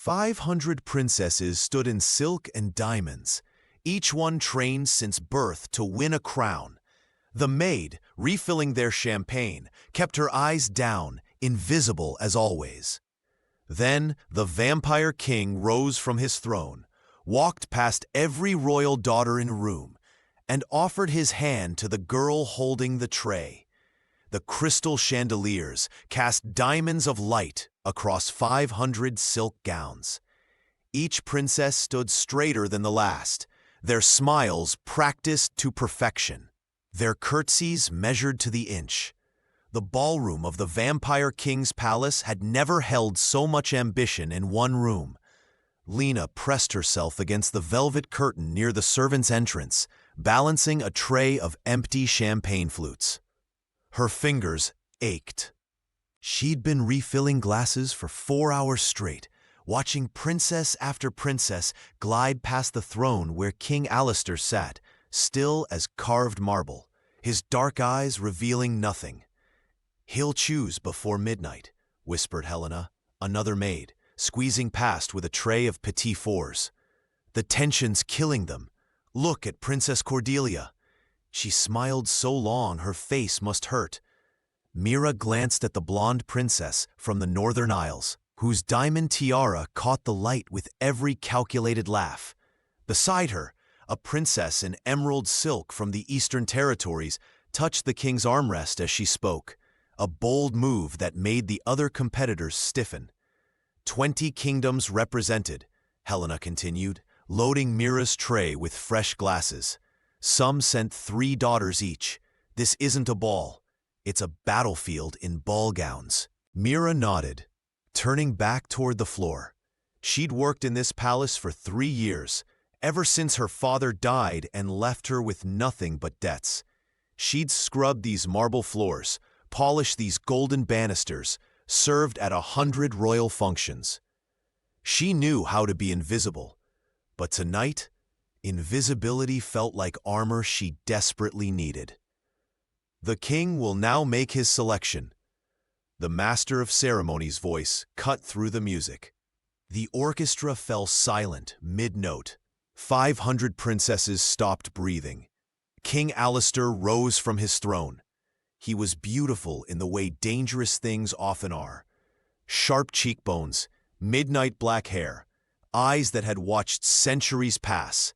500 princesses stood in silk and diamonds, each one trained since birth to win a crown. The maid, refilling their champagne, kept her eyes down, invisible as always. Then the vampire king rose from his throne, walked past every royal daughter in room, and offered his hand to the girl holding the tray. The crystal chandeliers cast diamonds of light across 500 silk gowns. Each princess stood straighter than the last, their smiles practiced to perfection, their curtsies measured to the inch. The ballroom of the Vampire King's palace had never held so much ambition in one room. Lena pressed herself against the velvet curtain near the servants' entrance, balancing a tray of empty champagne flutes. Her fingers ached. She'd been refilling glasses for 4 hours straight, watching princess after princess glide past the throne where King Alistair sat, still as carved marble, his dark eyes revealing nothing. "He'll choose before midnight," whispered Helena, another maid, squeezing past with a tray of petit fours. "The tension's killing them. Look at Princess Cordelia. She smiled so long her face must hurt." Mira glanced at the blonde princess from the Northern Isles, whose diamond tiara caught the light with every calculated laugh. Beside her, a princess in emerald silk from the Eastern Territories touched the king's armrest as she spoke, a bold move that made the other competitors stiffen. 20 kingdoms represented, Helena continued, loading Mira's tray with fresh glasses. Some sent 3 daughters each. This isn't a ball. It's a battlefield in ball gowns. Mira nodded, turning back toward the floor. She'd worked in this palace for 3 years, ever since her father died and left her with nothing but debts. She'd scrubbed these marble floors, polished these golden banisters, served at 100 royal functions. She knew how to be invisible, but tonight, invisibility felt like armor she desperately needed. "The king will now make his selection." The master of ceremonies' voice cut through the music. The orchestra fell silent mid-note. 500 princesses stopped breathing. King Alistair rose from his throne. He was beautiful in the way dangerous things often are. Sharp cheekbones, midnight black hair, eyes that had watched centuries pass.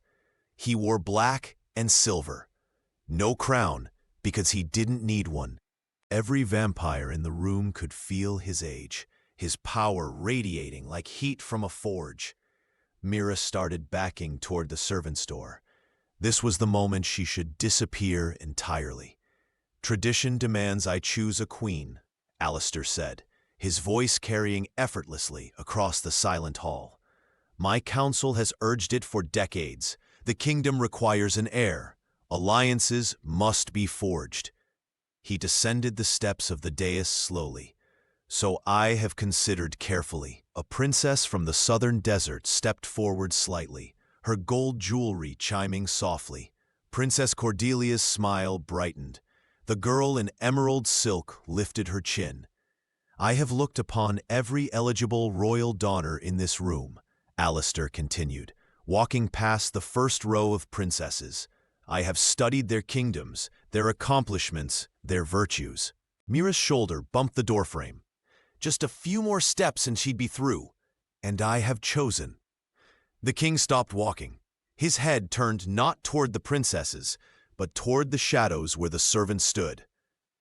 He wore black and silver. No crown, because he didn't need one. Every vampire in the room could feel his age, his power radiating like heat from a forge. Mira started backing toward the servants' door. This was the moment she should disappear entirely. "Tradition demands I choose a queen," Alistair said, his voice carrying effortlessly across the silent hall. "My council has urged it for decades. The kingdom requires an heir. Alliances must be forged." He descended the steps of the dais slowly. "So I have considered carefully." A princess from the southern desert stepped forward slightly, her gold jewelry chiming softly. Princess Cordelia's smile brightened. The girl in emerald silk lifted her chin. "I have looked upon every eligible royal daughter in this room," Alistair continued, walking past the first row of princesses. "I have studied their kingdoms, their accomplishments, their virtues." Mira's shoulder bumped the doorframe. Just a few more steps and she'd be through. "And I have chosen." The king stopped walking. His head turned not toward the princesses, but toward the shadows where the servants stood.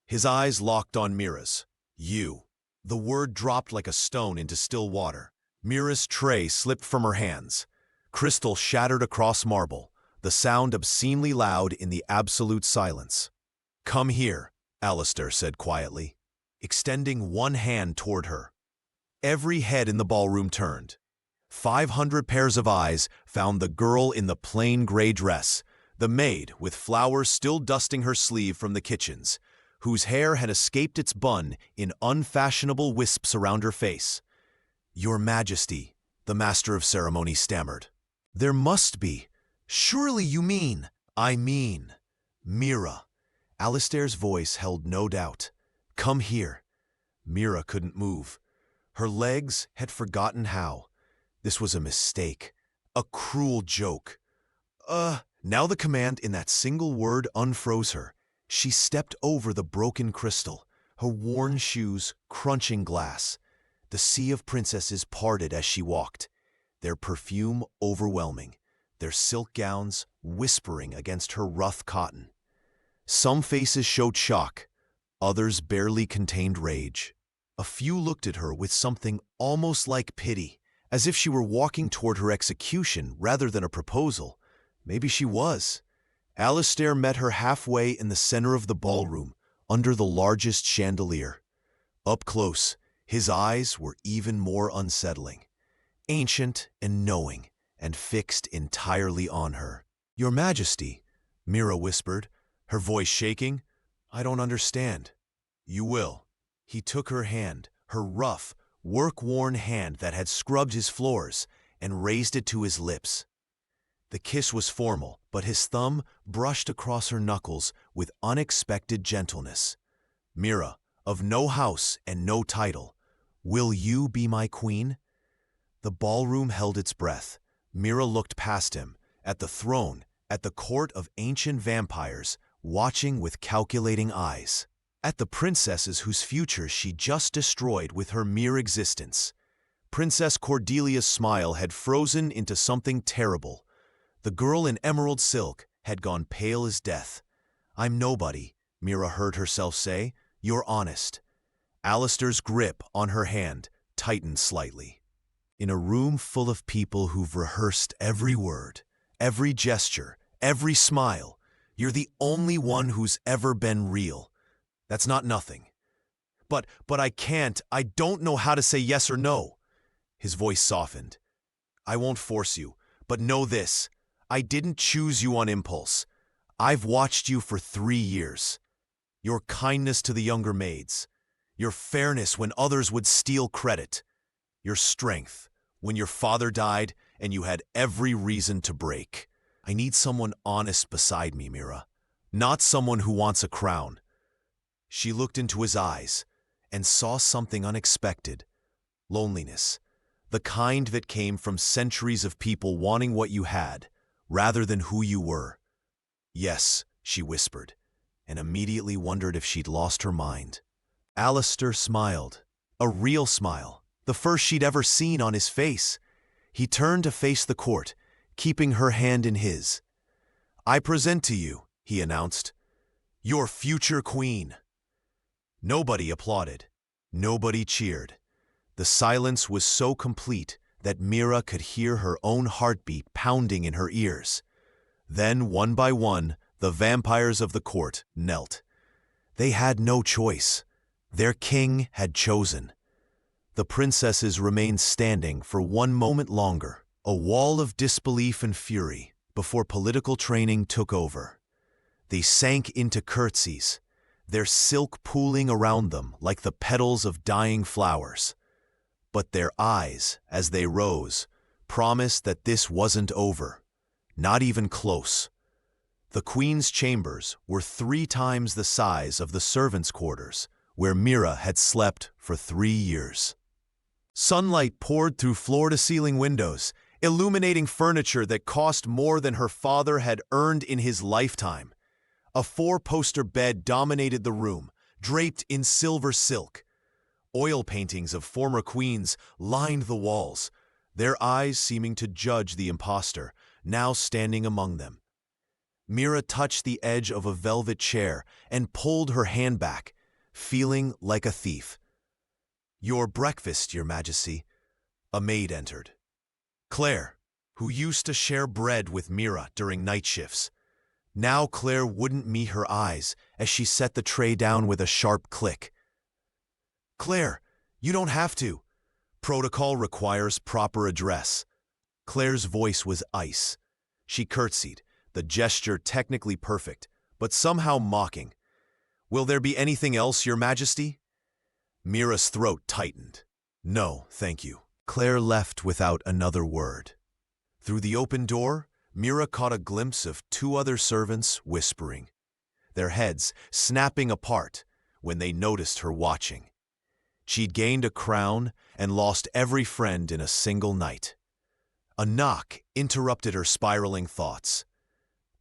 His eyes locked on Mira's. "You." The word dropped like a stone into still water. Mira's tray slipped from her hands. Crystal shattered across marble, the sound obscenely loud in the absolute silence. "Come here," Alistair said quietly, extending one hand toward her. Every head in the ballroom turned. 500 pairs of eyes found the girl in the plain gray dress, the maid with flowers still dusting her sleeve from the kitchens, whose hair had escaped its bun in unfashionable wisps around her face. "Your Majesty," the master of ceremonies stammered. "There must be. Surely you mean—" "I mean, Mira." Alistair's voice held no doubt. "Come here." Mira couldn't move. Her legs had forgotten how. This was a mistake, a cruel joke. Now the command in that single word unfroze her. She stepped over the broken crystal, her worn shoes crunching glass. The sea of princesses parted as she walked, their perfume overwhelming, their silk gowns whispering against her rough cotton. Some faces showed shock, others barely contained rage. A few looked at her with something almost like pity, as if she were walking toward her execution rather than a proposal. Maybe she was. Alistair met her halfway in the center of the ballroom, under the largest chandelier. Up close, his eyes were even more unsettling, ancient and knowing, and fixed entirely on her. "Your Majesty," Mira whispered, her voice shaking, "I don't understand." "You will." He took her hand, her rough, work-worn hand that had scrubbed his floors, and raised it to his lips. The kiss was formal, but his thumb brushed across her knuckles with unexpected gentleness. "Mira, of no house and no title, will you be my queen?" The ballroom held its breath. Mira looked past him, at the throne, at the court of ancient vampires, watching with calculating eyes, at the princesses whose futures she just destroyed with her mere existence. Princess Cordelia's smile had frozen into something terrible. The girl in emerald silk had gone pale as death. "I'm nobody," Mira heard herself say. "You're honest." Alistair's grip on her hand tightened slightly. "In a room full of people who've rehearsed every word, every gesture, every smile, you're the only one who's ever been real. That's not nothing." But I don't know how to say yes or no." His voice softened. "I won't force you, but know this. I didn't choose you on impulse. I've watched you for 3 years. Your kindness to the younger maids, your fairness when others would steal credit, your strength when your father died and you had every reason to break. I need someone honest beside me, Mira, not someone who wants a crown." She looked into his eyes and saw something unexpected. Loneliness, the kind that came from centuries of people wanting what you had, rather than who you were. "Yes," she whispered, and immediately wondered if she'd lost her mind. Alistair smiled, a real smile, the first she'd ever seen on his face. He turned to face the court, keeping her hand in his. "I present to you," he announced, "your future queen." Nobody applauded. Nobody cheered. The silence was so complete that Mira could hear her own heartbeat pounding in her ears. Then, one by one, the vampires of the court knelt. They had no choice. Their king had chosen. The princesses remained standing for one moment longer, a wall of disbelief and fury, before political training took over. They sank into curtsies, their silk pooling around them like the petals of dying flowers. But their eyes, as they rose, promised that this wasn't over, not even close. The queen's chambers were 3 times the size of the servants' quarters, where Mira had slept for 3 years. Sunlight poured through floor-to-ceiling windows, illuminating furniture that cost more than her father had earned in his lifetime. A 4-poster bed dominated the room, draped in silver silk. Oil paintings of former queens lined the walls, their eyes seeming to judge the impostor, now standing among them. Mira touched the edge of a velvet chair and pulled her hand back, feeling like a thief. "Your breakfast, Your Majesty." A maid entered. Claire, who used to share bread with Mira during night shifts. Now Claire wouldn't meet her eyes as she set the tray down with a sharp click. "Claire, you don't have to. Protocol requires proper address." Claire's voice was ice. She curtsied, the gesture technically perfect, but somehow mocking. "Will there be anything else, Your Majesty?" Mira's throat tightened. "No, thank you." Claire left without another word. Through the open door, Mira caught a glimpse of 2 other servants whispering, their heads snapping apart when they noticed her watching. She'd gained a crown and lost every friend in a single night. A knock interrupted her spiraling thoughts.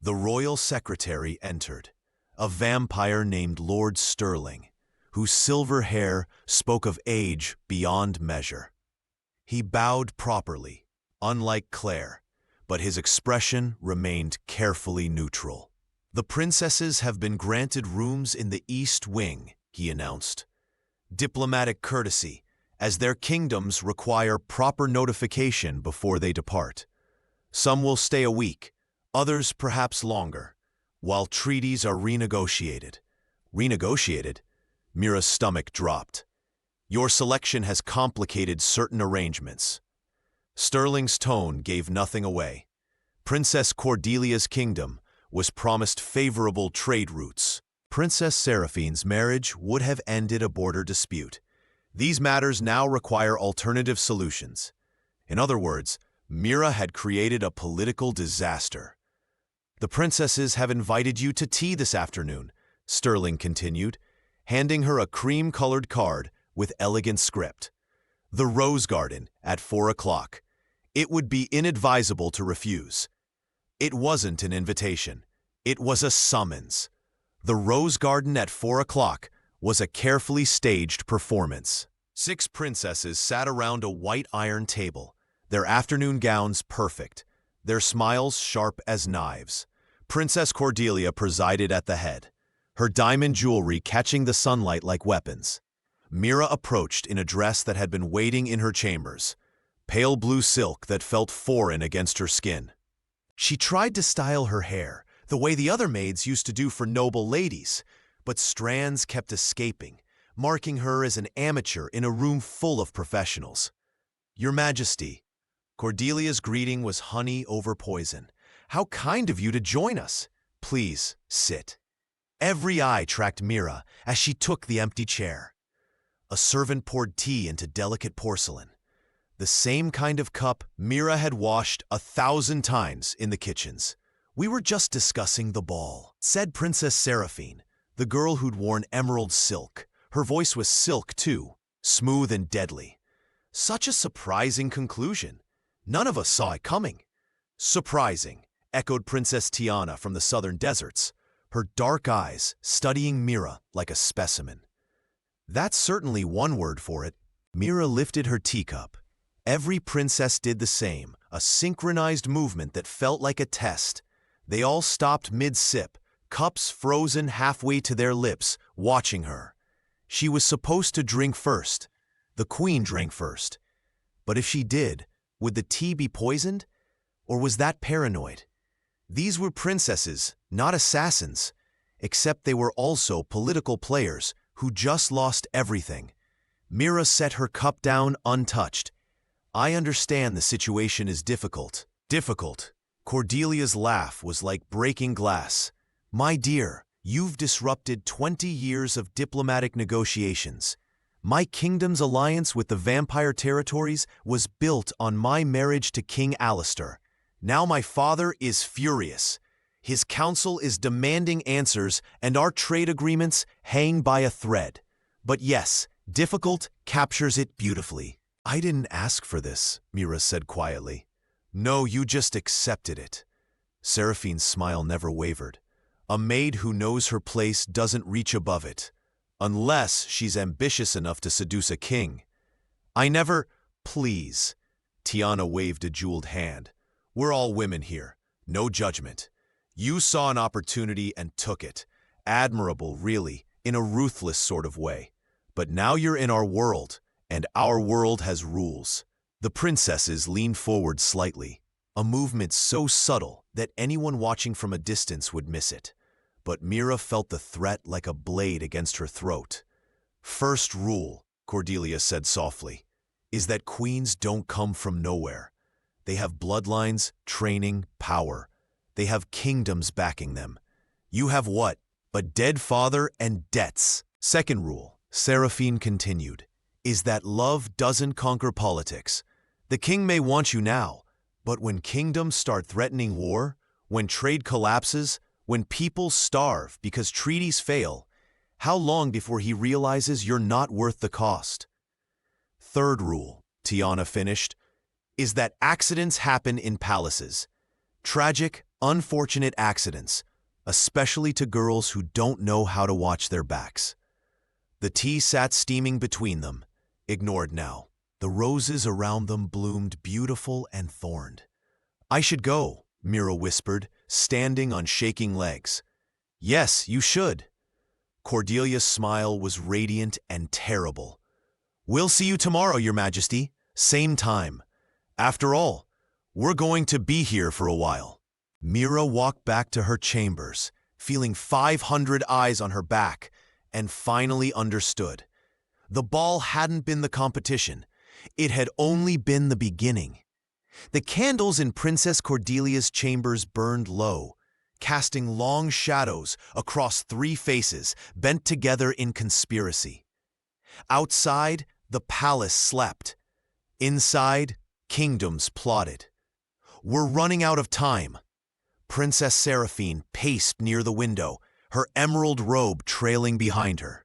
The royal secretary entered, a vampire named Lord Sterling, whose silver hair spoke of age beyond measure. He bowed properly, unlike Claire, but his expression remained carefully neutral. "The princesses have been granted rooms in the East Wing," he announced. "Diplomatic courtesy, as their kingdoms require proper notification before they depart. Some will stay a week, others perhaps longer, while treaties are renegotiated." Renegotiated? Mira's stomach dropped. "Your selection has complicated certain arrangements." Sterling's tone gave nothing away. Princess Cordelia's kingdom was promised favorable trade routes. Princess Seraphine's marriage would have ended a border dispute. These matters now require alternative solutions. In other words, Mira had created a political disaster. "The princesses have invited you to tea this afternoon," Sterling continued, handing her a cream-colored card with elegant script. "The Rose Garden at 4 o'clock. It would be inadvisable to refuse." It wasn't an invitation. It was a summons. The Rose Garden at 4 o'clock was a carefully staged performance. 6 princesses sat around a white iron table, their afternoon gowns perfect, their smiles sharp as knives. Princess Cordelia presided at the head, her diamond jewelry catching the sunlight like weapons. Mira approached in a dress that had been waiting in her chambers, pale blue silk that felt foreign against her skin. She tried to style her hair the way the other maids used to do for noble ladies, but strands kept escaping, marking her as an amateur in a room full of professionals. "Your Majesty," Cordelia's greeting was honey over poison. "How kind of you to join us. Please, sit." Every eye tracked Mira as she took the empty chair. A servant poured tea into delicate porcelain, the same kind of cup Mira had washed 1,000 times in the kitchens. "We were just discussing the ball," said Princess Seraphine, the girl who'd worn emerald silk. Her voice was silk, too, smooth and deadly. "Such a surprising conclusion. None of us saw it coming." "Surprising," echoed Princess Tiana from the southern deserts, her dark eyes studying Mira like a specimen. "That's certainly one word for it." Mira lifted her teacup. Every princess did the same, a synchronized movement that felt like a test. They all stopped mid-sip, cups frozen halfway to their lips, watching her. She was supposed to drink first. The queen drank first. But if she did, would the tea be poisoned? Or was that paranoid? These were princesses, not assassins, except they were also political players who just lost everything. Mira set her cup down untouched. "I understand the situation is difficult." Difficult. Cordelia's laugh was like breaking glass. "My dear, you've disrupted 20 years of diplomatic negotiations. My kingdom's alliance with the vampire territories was built on my marriage to King Alistair. Now my father is furious. His council is demanding answers, and our trade agreements hang by a thread. But yes, difficult captures it beautifully." "I didn't ask for this," Mira said quietly. "No, you just accepted it." Seraphine's smile never wavered. "A maid who knows her place doesn't reach above it, unless she's ambitious enough to seduce a king." "I never—" "Please." Tiana waved a jeweled hand. "We're all women here. No judgment. You saw an opportunity and took it. Admirable, really, in a ruthless sort of way. But now you're in our world, and our world has rules." The princesses leaned forward slightly, a movement so subtle that anyone watching from a distance would miss it. But Mira felt the threat like a blade against her throat. "First rule," Cordelia said softly, "is that queens don't come from nowhere. They have bloodlines, training, power. They have kingdoms backing them. You have what? A dead father and debts." "Second rule," Seraphine continued, "is that love doesn't conquer politics. The king may want you now, but when kingdoms start threatening war, when trade collapses, when people starve because treaties fail, how long before he realizes you're not worth the cost?" "Third rule," Tiana finished, is that accidents happen in palaces. Tragic, unfortunate accidents, especially to girls who don't know how to watch their backs. The tea sat steaming between them, ignored now. The roses around them bloomed beautiful and thorned. "I should go," Mira whispered, standing on shaking legs. "Yes, you should." Cordelia's smile was radiant and terrible. "We'll see you tomorrow, Your Majesty. Same time. After all, we're going to be here for a while." Mira walked back to her chambers, feeling 500 eyes on her back, and finally understood. The ball hadn't been the competition. It had only been the beginning. The candles in Princess Cordelia's chambers burned low, casting long shadows across 3 faces bent together in conspiracy. Outside, the palace slept. Inside, kingdoms plotted. "We're running out of time." Princess Seraphine paced near the window, her emerald robe trailing behind her.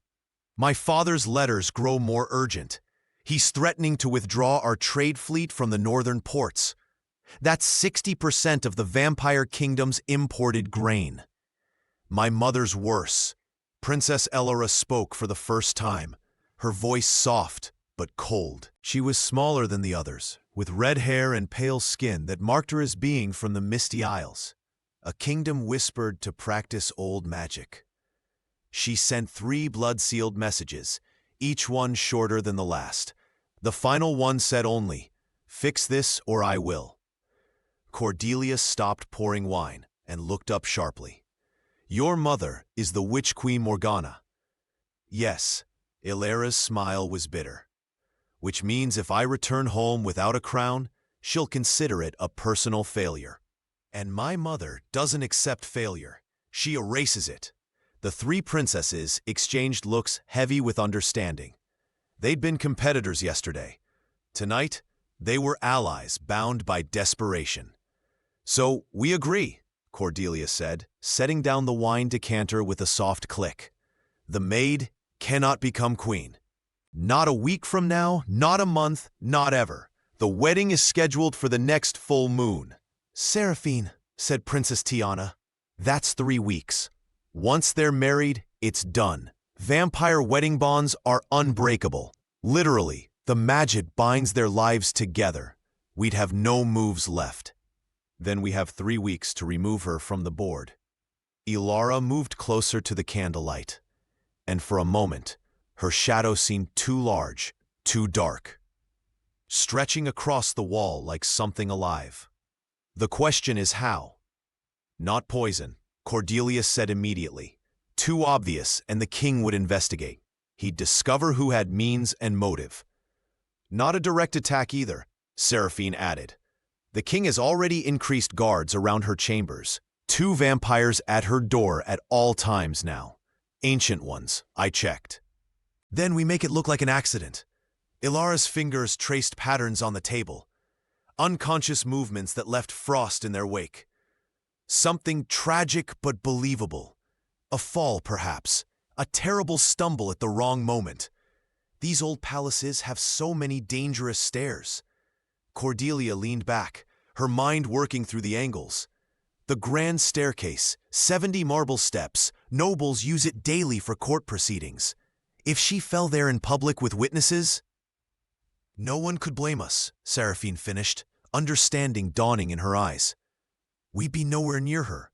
"My father's letters grow more urgent. He's threatening to withdraw our trade fleet from the northern ports. That's 60% of the vampire kingdom's imported grain." "My mother's worse." Princess Elora spoke for the first time, her voice soft but cold. She was smaller than the others, with red hair and pale skin that marked her as being from the Misty Isles. A kingdom whispered to practice old magic. She sent 3 blood-sealed messages, each one shorter than the last. The final one said only, "Fix this or I will." Cordelia stopped pouring wine and looked up sharply. "Your mother is the Witch Queen Morgana." "Yes." Ilara's smile was bitter. "Which means if I return home without a crown, she'll consider it a personal failure. And my mother doesn't accept failure. She erases it." The 3 princesses exchanged looks heavy with understanding. They'd been competitors yesterday. Tonight, they were allies bound by desperation. "So, we agree," Cordelia said, setting down the wine decanter with a soft click. "The maid cannot become queen. Not a week from now, not a month, not ever. The wedding is scheduled for the next full moon." "Seraphine," said Princess Tiana, "that's 3 weeks. Once they're married, it's done. Vampire wedding bonds are unbreakable. Literally, the magic binds their lives together. We'd have no moves left." "Then we have 3 weeks to remove her from the board." Ilara moved closer to the candlelight, and for a moment, her shadow seemed too large, too dark, stretching across the wall like something alive. "The question is how." "Not poison," Cordelia said immediately. "Too obvious, and the king would investigate. He'd discover who had means and motive." "Not a direct attack either," Seraphine added. "The king has already increased guards around her chambers. 2 vampires at her door at all times now. Ancient ones, I checked." "Then we make it look like an accident." Ilara's fingers traced patterns on the table, unconscious movements that left frost in their wake. "Something tragic but believable. A fall, perhaps. A terrible stumble at the wrong moment. These old palaces have so many dangerous stairs." Cordelia leaned back, her mind working through the angles. "The grand staircase, 70 marble steps. Nobles use it daily for court proceedings. If she fell there in public with witnesses—" "No one could blame us," Seraphine finished, understanding dawning in her eyes. "We'd be nowhere near her.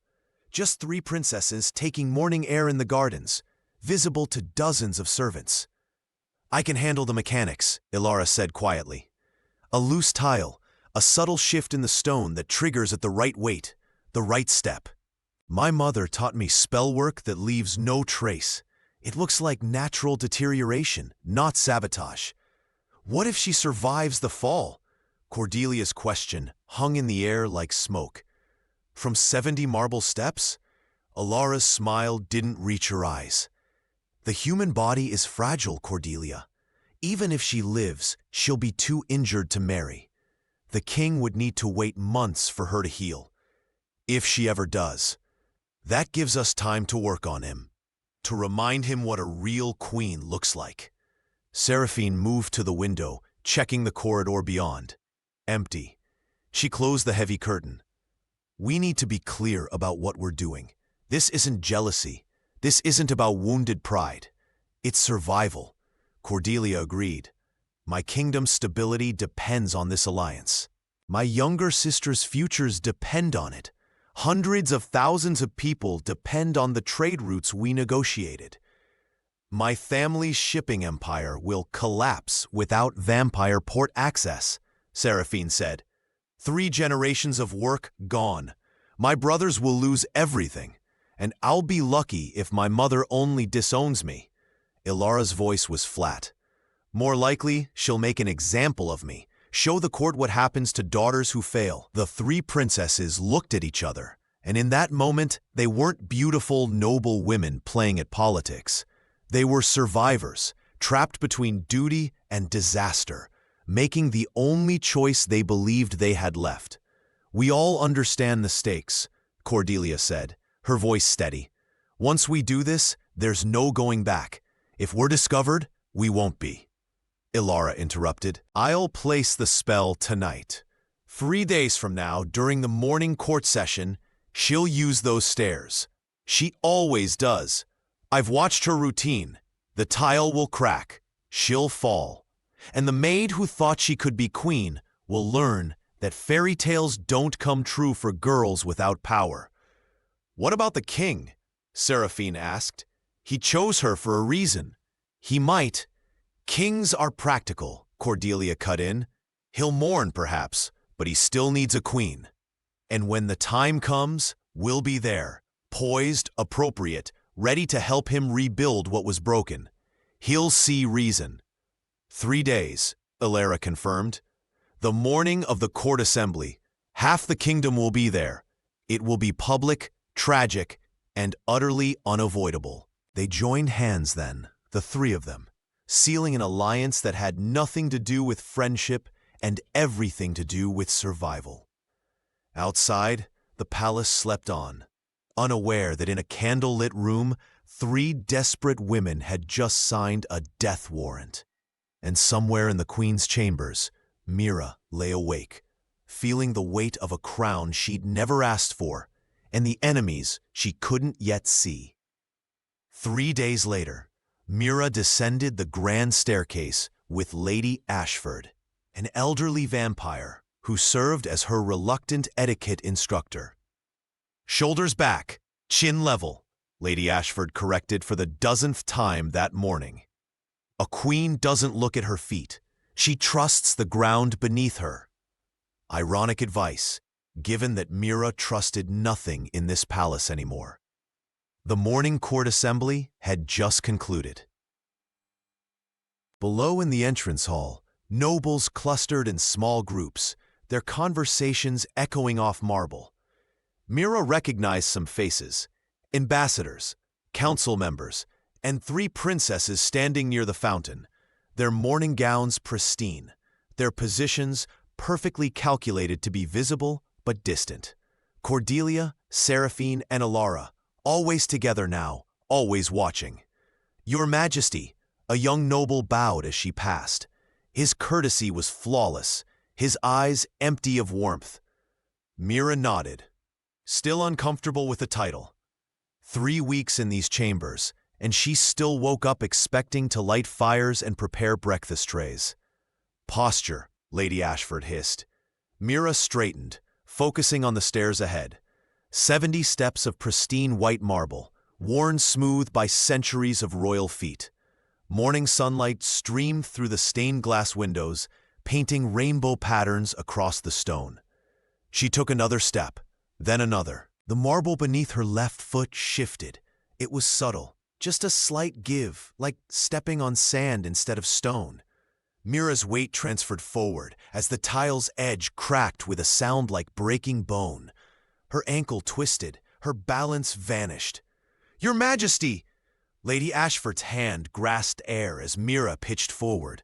Just 3 princesses taking morning air in the gardens, visible to dozens of servants." "I can handle the mechanics," Ilara said quietly. "A loose tile, a subtle shift in the stone that triggers at the right weight, the right step. My mother taught me spell work that leaves no trace. It looks like natural deterioration, not sabotage." "What if she survives the fall?" Cordelia's question hung in the air like smoke. "From 70 marble steps?" Ilara's smile didn't reach her eyes. "The human body is fragile, Cordelia. Even if she lives, she'll be too injured to marry. The king would need to wait months for her to heal. If she ever does. That gives us time to work on him, to remind him what a real queen looks like." Seraphine moved to the window, checking the corridor beyond. Empty. She closed the heavy curtain. We need to be clear about what we're doing. This isn't jealousy. This isn't about wounded pride. It's survival. Cordelia agreed. My kingdom's stability depends on this alliance. My younger sister's futures depend on it. Hundreds of thousands of people depend on the trade routes we negotiated. My family's shipping empire will collapse without vampire port access, Seraphine said. 3 generations of work gone. My brothers will lose everything, and I'll be lucky if my mother only disowns me. Ilara's voice was flat. More likely, she'll make an example of me, show the court what happens to daughters who fail. The 3 princesses looked at each other, and in that moment, they weren't beautiful, noble women playing at politics. They were survivors, trapped between duty and disaster, making the only choice they believed they had left. We all understand the stakes, Cordelia said, her voice steady. Once we do this, there's no going back. If we're discovered, we won't be. Ilara interrupted. I'll place the spell tonight. 3 days from now, during the morning court session, she'll use those stairs. She always does. I've watched her routine. The tile will crack. She'll fall. And the maid who thought she could be queen will learn that fairy tales don't come true for girls without power. What about the king? Seraphine asked. He chose her for a reason. He might. Kings are practical, Cordelia cut in. He'll mourn, perhaps, but he still needs a queen. And when the time comes, we'll be there, poised, appropriate, ready to help him rebuild what was broken. He'll see reason. 3 days, Ilara confirmed. The morning of the court assembly. Half the kingdom will be there. It will be public, tragic, and utterly unavoidable. They joined hands then, the 3 of them, sealing an alliance that had nothing to do with friendship and everything to do with survival. Outside, the palace slept on, unaware that in a candle-lit room, 3 desperate women had just signed a death warrant. And somewhere in the queen's chambers, Mira lay awake, feeling the weight of a crown she'd never asked for and the enemies she couldn't yet see. 3 days later, Mira descended the grand staircase with Lady Ashford, an elderly vampire who served as her reluctant etiquette instructor. Shoulders back, chin level, Lady Ashford corrected for the 1000th time that morning. A queen doesn't look at her feet. She trusts the ground beneath her. Ironic advice, given that Mira trusted nothing in this palace anymore. The morning court assembly had just concluded. Below in the entrance hall, nobles clustered in small groups, their conversations echoing off marble. Mira recognized some faces: ambassadors, council members, and 3 princesses standing near the fountain, their mourning gowns pristine, their positions perfectly calculated to be visible but distant. Cordelia, Seraphine, and Ilara, always together now, always watching. Your Majesty, a young noble bowed as she passed. His courtesy was flawless, his eyes empty of warmth. Mira nodded, still uncomfortable with the title. 3 weeks in these chambers, and she still woke up expecting to light fires and prepare breakfast trays. Posture, Lady Ashford hissed. Mira straightened, focusing on the stairs ahead. 70 steps of pristine white marble, worn smooth by centuries of royal feet. Morning sunlight streamed through the stained glass windows, painting rainbow patterns across the stone. She took another step, then another. The marble beneath her left foot shifted. It was subtle, just a slight give, like stepping on sand instead of stone. Mira's weight transferred forward as the tile's edge cracked with a sound like breaking bone. Her ankle twisted, her balance vanished. "Your Majesty!" Lady Ashford's hand grasped air as Mira pitched forward.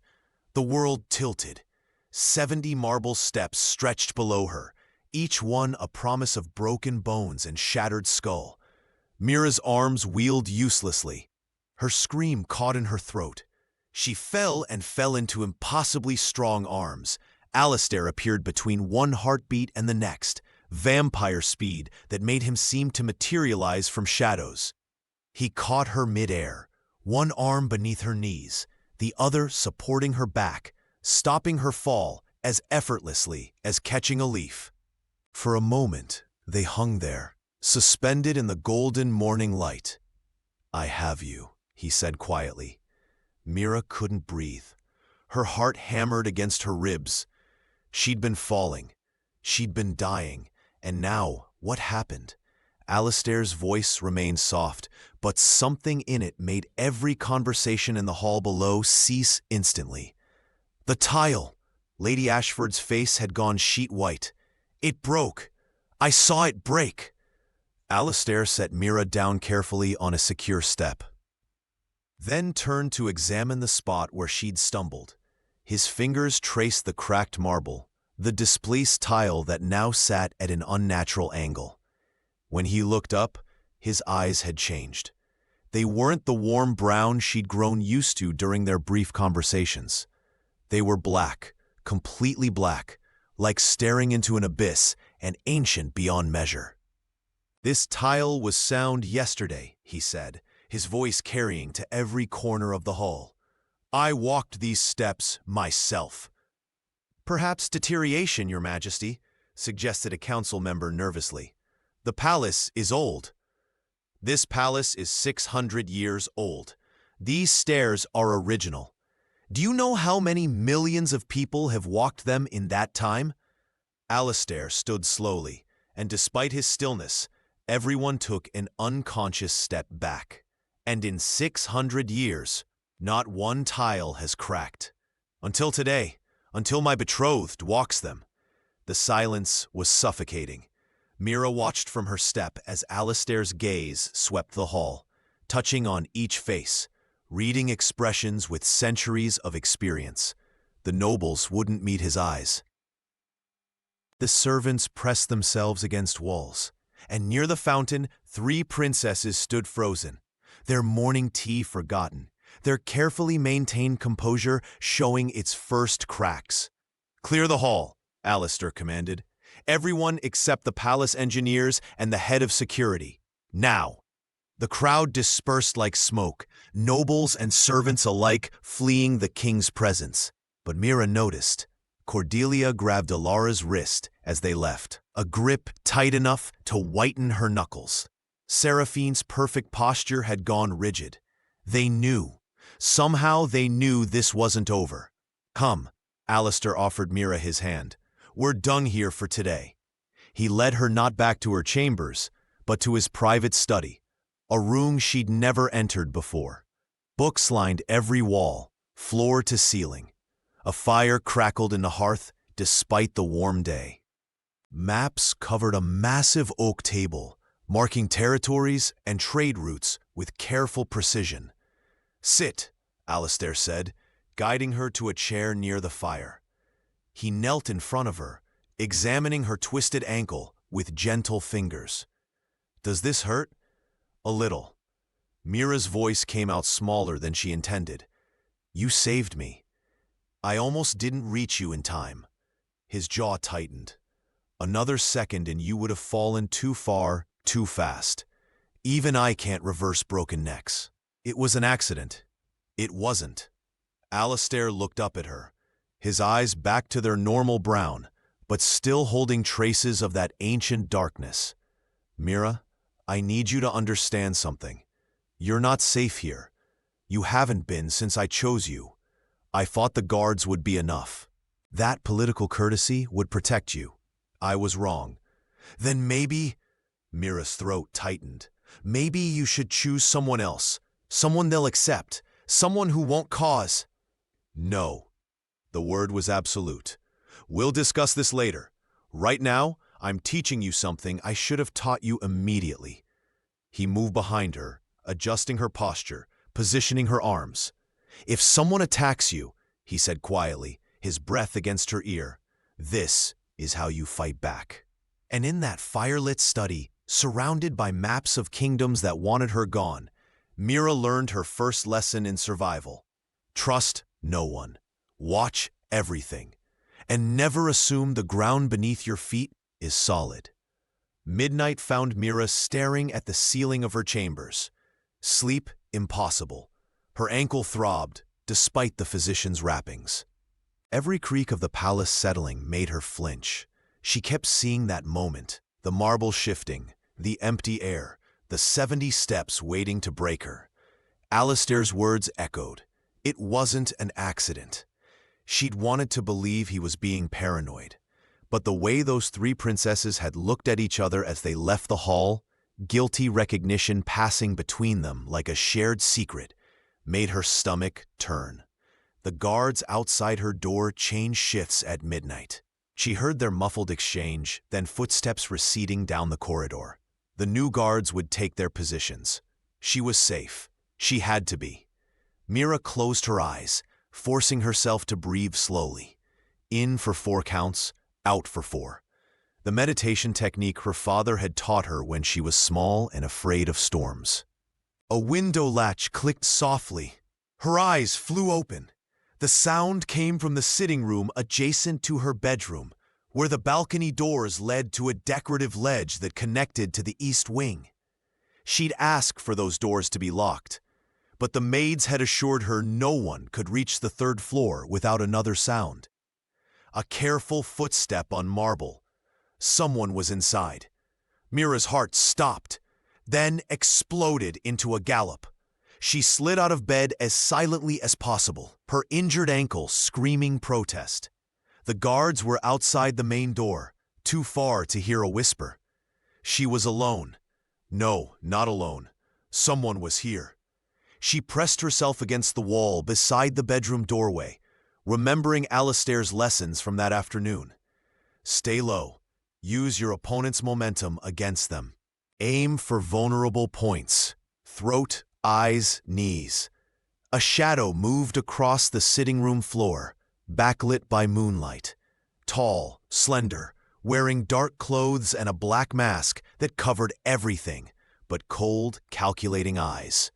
The world tilted. 70 marble steps stretched below her, each one a promise of broken bones and shattered skull. Mira's arms wheeled uselessly. Her scream caught in her throat. She fell and fell into impossibly strong arms, Alistair appeared between one heartbeat and the next, vampire speed that made him seem to materialize from shadows. He caught her mid-air, one arm beneath her knees, the other supporting her back, stopping her fall as effortlessly as catching a leaf. For a moment, they hung there, suspended in the golden morning light. "I have you," he said quietly. Mira couldn't breathe. Her heart hammered against her ribs. She'd been falling. She'd been dying. And now, what happened? Alistair's voice remained soft, but something in it made every conversation in the hall below cease instantly. "The tile!" Lady Ashford's face had gone sheet white. "It broke! I saw it break!" Alistair set Mira down carefully on a secure step, then turned to examine the spot where she'd stumbled. His fingers traced the cracked marble, the displaced tile that now sat at an unnatural angle. When he looked up, his eyes had changed. They weren't the warm brown she'd grown used to during their brief conversations. They were black, completely black, like staring into an abyss and ancient beyond measure. "This tile was sound yesterday," he said, his voice carrying to every corner of the hall. "I walked these steps myself." "Perhaps deterioration, Your Majesty," suggested a council member nervously. "The palace is old." "This palace is 600 years old. These stairs are original. Do you know how many millions of people have walked them in that time?" Alistair stood slowly, and despite his stillness, everyone took an unconscious step back. And in 600 years, not one tile has cracked. Until today, until my betrothed walks them. The silence was suffocating. Mira watched from her step as Alistair's gaze swept the hall, touching on each face, reading expressions with centuries of experience. The nobles wouldn't meet his eyes. The servants pressed themselves against walls, and near the fountain, 3 princesses stood frozen, their morning tea forgotten, their carefully maintained composure showing its first cracks. "Clear the hall," Alistair commanded. "Everyone except the palace engineers and the head of security. Now!" The crowd dispersed like smoke, nobles and servants alike fleeing the king's presence. But Mira noticed. Cordelia grabbed Alara's wrist as they left, a grip tight enough to whiten her knuckles. Seraphine's perfect posture had gone rigid. They knew. Somehow they knew this wasn't over. "Come," Alistair offered Mira his hand. "We're done here for today." He led her not back to her chambers, but to his private study, a room she'd never entered before. Books lined every wall, floor to ceiling. A fire crackled in the hearth despite the warm day. Maps covered a massive oak table, marking territories and trade routes with careful precision. "Sit," Alistair said, guiding her to a chair near the fire. He knelt in front of her, examining her twisted ankle with gentle fingers. "Does this hurt?" "A little." Mira's voice came out smaller than she intended. "You saved me. I almost didn't reach you in time." His jaw tightened. "Another second and you would have fallen too far, too fast. Even I can't reverse broken necks." "It was an accident." "It wasn't." Alistair looked up at her, his eyes back to their normal brown, but still holding traces of that ancient darkness. "Mira, I need you to understand something. You're not safe here. You haven't been since I chose you. I thought the guards would be enough. That political courtesy would protect you. I was wrong. Then maybe—" Mira's throat tightened. "Maybe you should choose someone else, someone they'll accept, someone who won't cause—" "No." The word was absolute. "We'll discuss this later. Right now, I'm teaching you something I should have taught you immediately." He moved behind her, adjusting her posture, positioning her arms. "If someone attacks you," he said quietly, his breath against her ear, "this is how you fight back." And in that firelit study, surrounded by maps of kingdoms that wanted her gone, Mira learned her first lesson in survival. Trust no one. Watch everything. and never assume the ground beneath your feet is solid. Midnight found Mira staring at the ceiling of her chambers. Sleep impossible. Her ankle throbbed, despite the physician's wrappings. Every creak of the palace settling made her flinch. She kept seeing that moment, the marble shifting, the empty air, the 70 steps waiting to break her. Alistair's words echoed. It wasn't an accident. She'd wanted to believe he was being paranoid. But the way those three princesses had looked at each other as they left the hall, guilty recognition passing between them like a shared secret, made her stomach turn. The guards outside her door changed shifts at midnight. She heard their muffled exchange, then footsteps receding down the corridor. The new guards would take their positions. She was safe. She had to be. Mira closed her eyes, forcing herself to breathe slowly. In for 4 counts, out for 4. The meditation technique her father had taught her when she was small and afraid of storms. A window latch clicked softly. Her eyes flew open. The sound came from the sitting room adjacent to her bedroom, where the balcony doors led to a decorative ledge that connected to the east wing. She'd asked for those doors to be locked, but the maids had assured her no one could reach the 3rd floor without another sound. A careful footstep on marble. Someone was inside. Mira's heart stopped, then exploded into a gallop. She slid out of bed as silently as possible, her injured ankle screaming protest. The guards were outside the main door, too far to hear a whisper. She was alone. No, not alone. Someone was here. She pressed herself against the wall beside the bedroom doorway, remembering Alistair's lessons from that afternoon. Stay low. Use your opponent's momentum against them. Aim for vulnerable points. Throat, eyes, knees. A shadow moved across the sitting room floor, backlit by moonlight. Tall, slender, wearing dark clothes and a black mask that covered everything but cold, calculating eyes.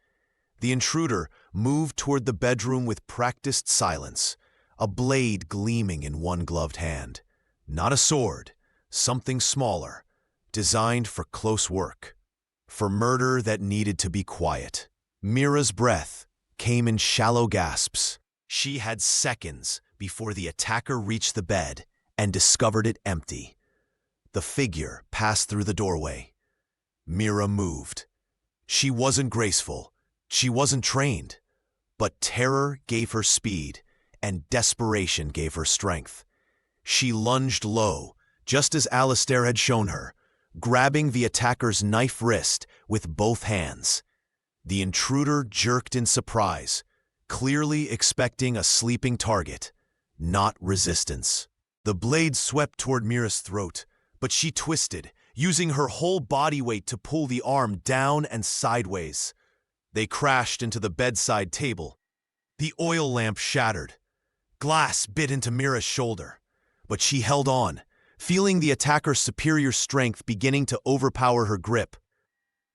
The intruder moved toward the bedroom with practiced silence, a blade gleaming in one gloved hand. Not a sword, something smaller, designed for close work, for murder that needed to be quiet. Mira's breath came in shallow gasps. She had seconds before the attacker reached the bed and discovered it empty. The figure passed through the doorway. Mira moved. She wasn't graceful. She wasn't trained. But terror gave her speed, and desperation gave her strength. She lunged low, just as Alistair had shown her, grabbing the attacker's knife wrist with both hands. The intruder jerked in surprise, clearly expecting a sleeping target, not resistance. The blade swept toward Mira's throat, but she twisted, using her whole body weight to pull the arm down and sideways. They crashed into the bedside table. The oil lamp shattered. Glass bit into Mira's shoulder, but she held on, feeling the attacker's superior strength beginning to overpower her grip.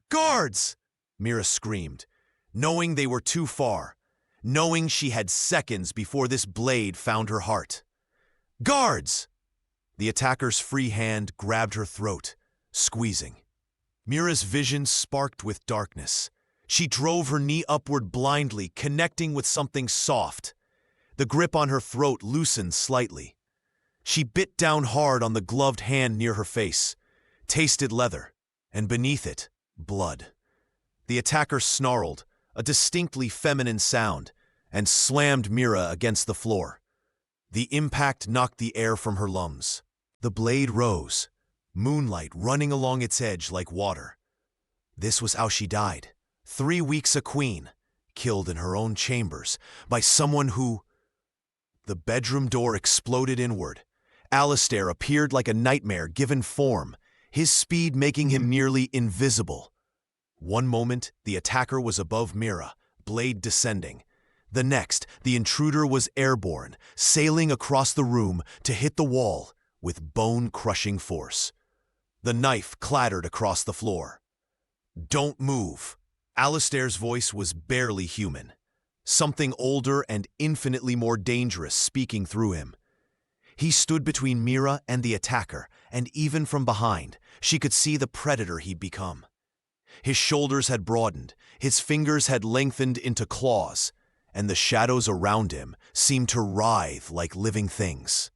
"Guards!" Mira screamed, knowing they were too far, knowing she had seconds before this blade found her heart. "Guards!" The attacker's free hand grabbed her throat, squeezing. Mira's vision sparked with darkness. She drove her knee upward blindly, connecting with something soft. The grip on her throat loosened slightly. She bit down hard on the gloved hand near her face, tasted leather, and beneath it, blood. The attacker snarled, a distinctly feminine sound, and slammed Mira against the floor. The impact knocked the air from her lungs. The blade rose, moonlight running along its edge like water. This was how she died. 3 weeks a queen, killed in her own chambers by someone who... The bedroom door exploded inward. Alistair appeared like a nightmare given form, his speed making him nearly invisible. One moment, the attacker was above Mira, blade descending. The next, the intruder was airborne, sailing across the room to hit the wall with bone-crushing force. The knife clattered across the floor. "Don't move." Alistair's voice was barely human, something older and infinitely more dangerous speaking through him. He stood between Mira and the attacker, and even from behind, she could see the predator he'd become. His shoulders had broadened, his fingers had lengthened into claws, and the shadows around him seemed to writhe like living things.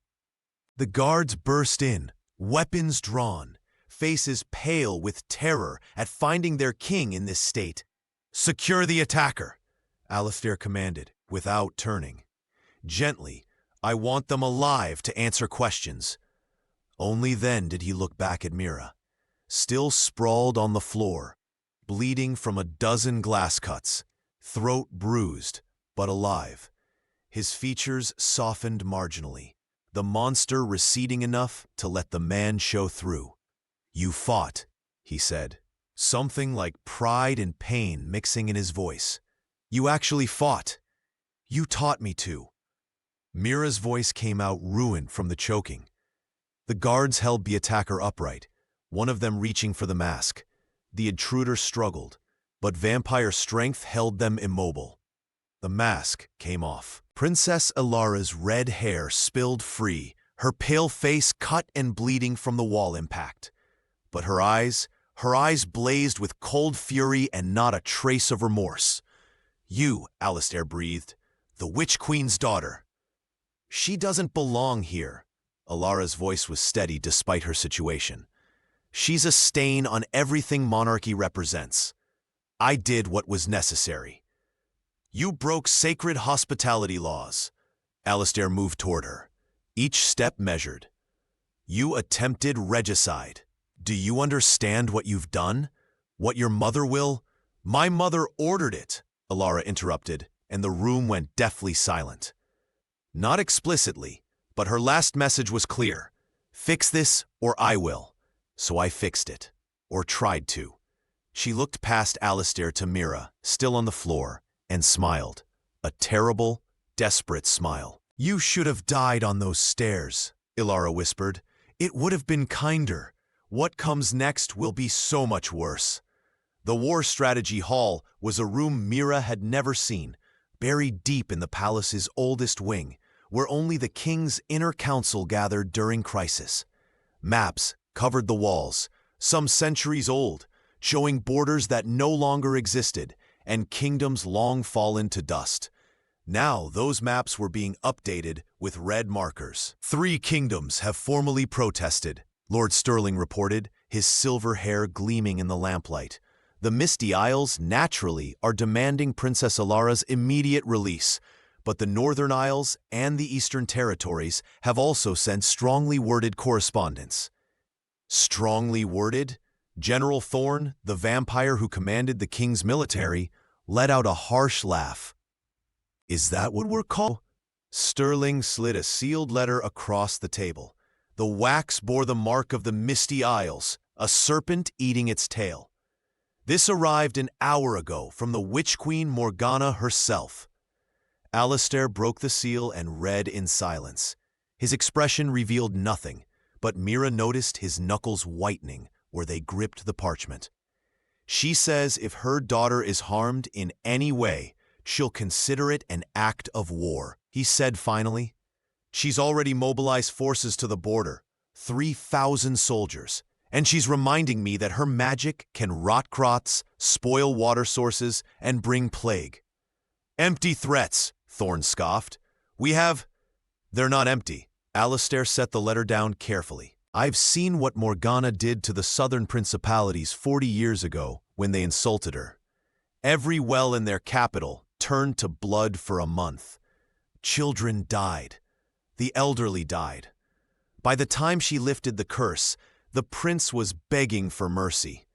The guards burst in, weapons drawn, faces pale with terror at finding their king in this state. "Secure the attacker," Alistair commanded, without turning. "Gently, I want them alive to answer questions." Only then did he look back at Mira, still sprawled on the floor, bleeding from a dozen glass cuts, throat bruised, but alive. His features softened marginally, the monster receding enough to let the man show through. "You fought," he said, something like pride and pain mixing in his voice. "You actually fought. You taught me to." Mira's voice came out ruined from the choking. The guards held the attacker upright, one of them reaching for the mask. The intruder struggled, but vampire strength held them immobile. The mask came off. Princess Ilara's red hair spilled free, her pale face cut and bleeding from the wall impact. But her eyes blazed with cold fury and not a trace of remorse. "You," Alistair breathed, "the Witch Queen's daughter." "She doesn't belong here." Ilara's voice was steady despite her situation. "She's a stain on everything monarchy represents. I did what was necessary." "You broke sacred hospitality laws." Alistair moved toward her, each step measured. "You attempted regicide. Do you understand what you've done? What your mother will?" "My mother ordered it," Ilara interrupted, and the room went deathly silent. Not explicitly, but her last message was clear. "Fix this, or I will." So I fixed it, or tried to. She looked past Alistair to Mira, still on the floor, and smiled. A terrible, desperate smile. "You should have died on those stairs," Ilara whispered. "It would have been kinder. What comes next will be so much worse." The War Strategy Hall was a room Mira had never seen, buried deep in the palace's oldest wing, where only the king's inner council gathered during crisis. Maps covered the walls, some centuries old, showing borders that no longer existed and kingdoms long fallen to dust. Now those maps were being updated with red markers. "3 kingdoms have formally protested," Lord Sterling reported, his silver hair gleaming in the lamplight. "The Misty Isles, naturally, are demanding Princess Ilara's immediate release, but the Northern Isles and the Eastern Territories have also sent strongly worded correspondence." Strongly worded? General Thorne, the vampire who commanded the king's military, let out a harsh laugh. "Is that what we're called?" Sterling slid a sealed letter across the table. The wax bore the mark of the Misty Isles, a serpent eating its tail. "This arrived an hour ago from the Witch Queen Morgana herself." Alistair broke the seal and read in silence. His expression revealed nothing, but Mira noticed his knuckles whitening where they gripped the parchment. "She says if her daughter is harmed in any way, she'll consider it an act of war," he said finally. "She's already mobilized forces to the border, 3,000 soldiers, and she's reminding me that her magic can rot crops, spoil water sources, and bring plague." "Empty threats," Thorne scoffed. "They're not empty." Alistair set the letter down carefully. "I've seen what Morgana did to the southern principalities 40 years ago when they insulted her. Every well in their capital turned to blood for a month. Children died. The elderly died. By the time she lifted the curse, the prince was begging for mercy."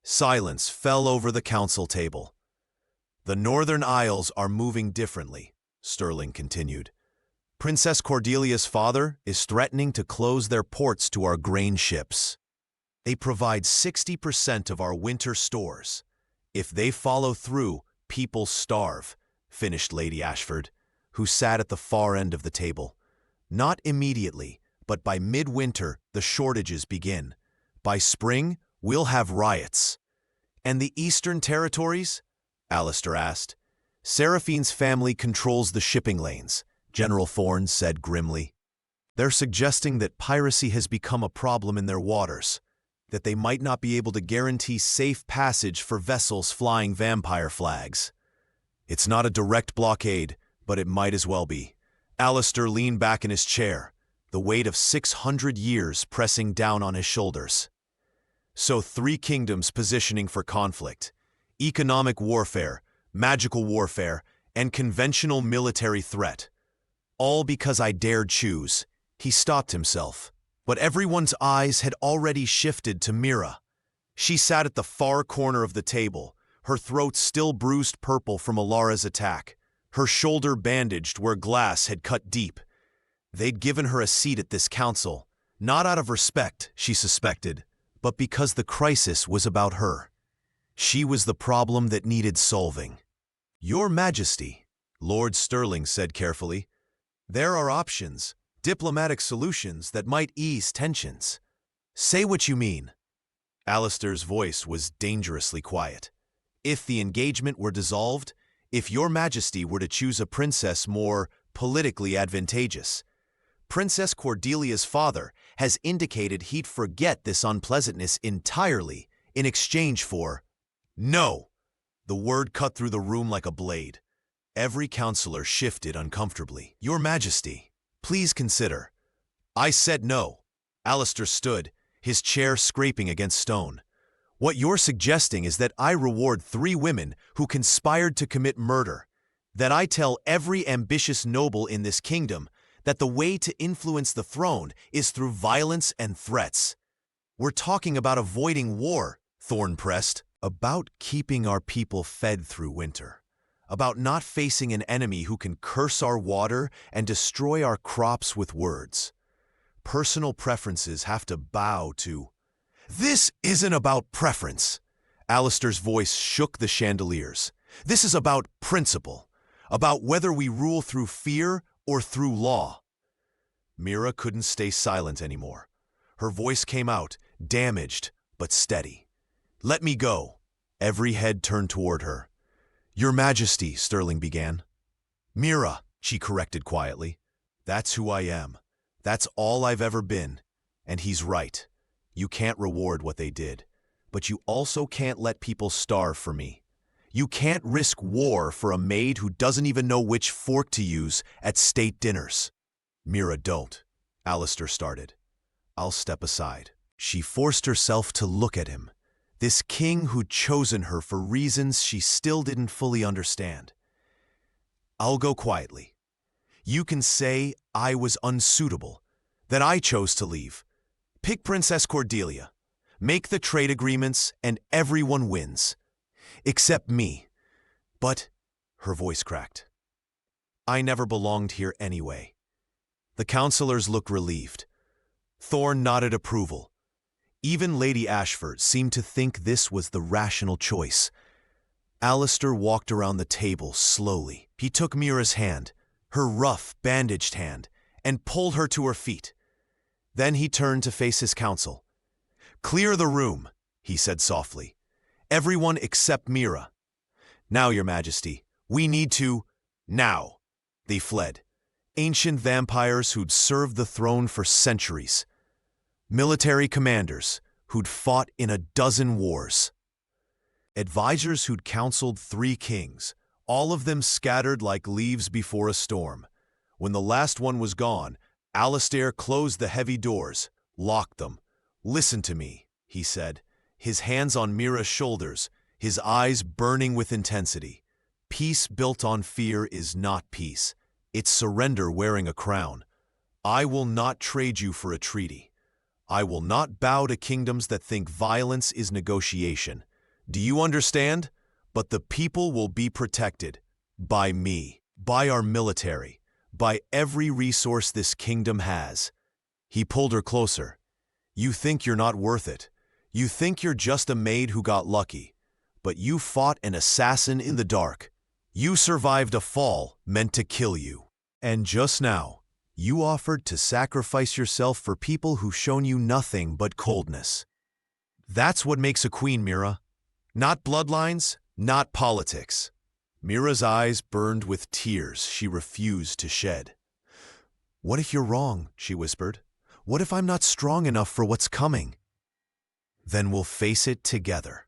Silence fell over the council table. "The Northern Isles are moving differently," Sterling continued. "Princess Cordelia's father is threatening to close their ports to our grain ships. They provide 60% of our winter stores. If they follow through, people starve," finished Lady Ashford, who sat at the far end of the table. "Not immediately, but by midwinter the shortages begin. By spring, we'll have riots." "And the Eastern Territories?" Alistair asked. "Seraphine's family controls the shipping lanes," General Thorne said grimly. They're suggesting that piracy has become a problem in their waters, that they might not be able to guarantee safe passage for vessels flying vampire flags. It's not a direct blockade, but it might as well be. Alistair leaned back in his chair, the weight of 600 years pressing down on his shoulders. So 3 kingdoms positioning for conflict: economic warfare, magical warfare, and conventional military threat. All because I dared choose. He stopped himself, but everyone's eyes had already shifted to Mira. She sat at the far corner of the table, her throat still bruised purple from Alara's attack, her shoulder bandaged where glass had cut deep. They'd given her a seat at this council, not out of respect, she suspected, but because the crisis was about her. She was the problem that needed solving. "Your Majesty," Lord Sterling said carefully, "there are options, diplomatic solutions that might ease tensions. Say what you mean." Alistair's voice was dangerously quiet. "If the engagement were dissolved, if Your Majesty were to choose a princess more politically advantageous, Princess Cordelia's father has indicated he'd forget this unpleasantness entirely in exchange for—" "No!" The word cut through the room like a blade. Every counselor shifted uncomfortably. "Your Majesty, please consider." "I said no." Alistair stood, his chair scraping against stone. "What you're suggesting is that I reward 3 women who conspired to commit murder, that I tell every ambitious noble in this kingdom that the way to influence the throne is through violence and threats. We're talking about avoiding war," Thorne pressed, "about keeping our people fed through winter, about not facing an enemy who can curse our water and destroy our crops with words. Personal preferences have to bow to—" "This isn't about preference." Alistair's voice shook the chandeliers. "This is about principle, about whether we rule through fear or through law." Mira couldn't stay silent anymore. Her voice came out, damaged but steady. "Let me go." Every head turned toward her. "Your Majesty," Sterling began. "Mira," she corrected quietly. "That's who I am. That's all I've ever been. And he's right. You can't reward what they did. But you also can't let people starve for me. You can't risk war for a maid who doesn't even know which fork to use at state dinners." "Mira, don't," Alistair started. "I'll step aside." She forced herself to look at him, this king who'd chosen her for reasons she still didn't fully understand. "I'll go quietly. You can say I was unsuitable, that I chose to leave. Pick Princess Cordelia. Make the trade agreements and everyone wins. Except me. But," her voice cracked, "I never belonged here anyway." The counselors looked relieved. Thorne nodded approval. Even Lady Ashford seemed to think this was the rational choice. Alistair walked around the table slowly. He took Mira's hand, her rough, bandaged hand, and pulled her to her feet. Then he turned to face his council. "Clear the room," he said softly. "Everyone except Mira. Now, Your Majesty, we need to—" Now. They fled. Ancient vampires who'd served the throne for centuries. Military commanders who'd fought in a dozen wars. Advisors who'd counseled 3 kings, all of them scattered like leaves before a storm. When the last one was gone, Alistair closed the heavy doors, locked them. "Listen to me," he said, his hands on Mira's shoulders, his eyes burning with intensity. "Peace built on fear is not peace. It's surrender wearing a crown. I will not trade you for a treaty. I will not bow to kingdoms that think violence is negotiation. Do you understand? But the people will be protected. By me. By our military. By every resource this kingdom has." He pulled her closer. "You think you're not worth it. You think you're just a maid who got lucky. But you fought an assassin in the dark. You survived a fall meant to kill you. And just now, you offered to sacrifice yourself for people who've shown you nothing but coldness. That's what makes a queen, Mira. Not bloodlines, not politics." Mira's eyes burned with tears she refused to shed. "What if you're wrong?" she whispered. "What if I'm not strong enough for what's coming?" "Then we'll face it together."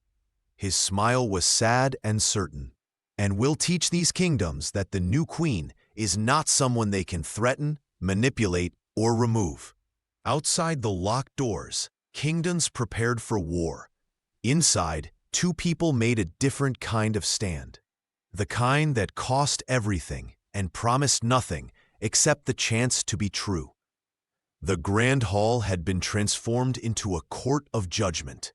His smile was sad and certain. "And we'll teach these kingdoms that the new queen is not someone they can threaten, manipulate, or remove." Outside the locked doors, kingdoms prepared for war. Inside, two people made a different kind of stand. The kind that cost everything and promised nothing except the chance to be true. The grand hall had been transformed into a court of judgment.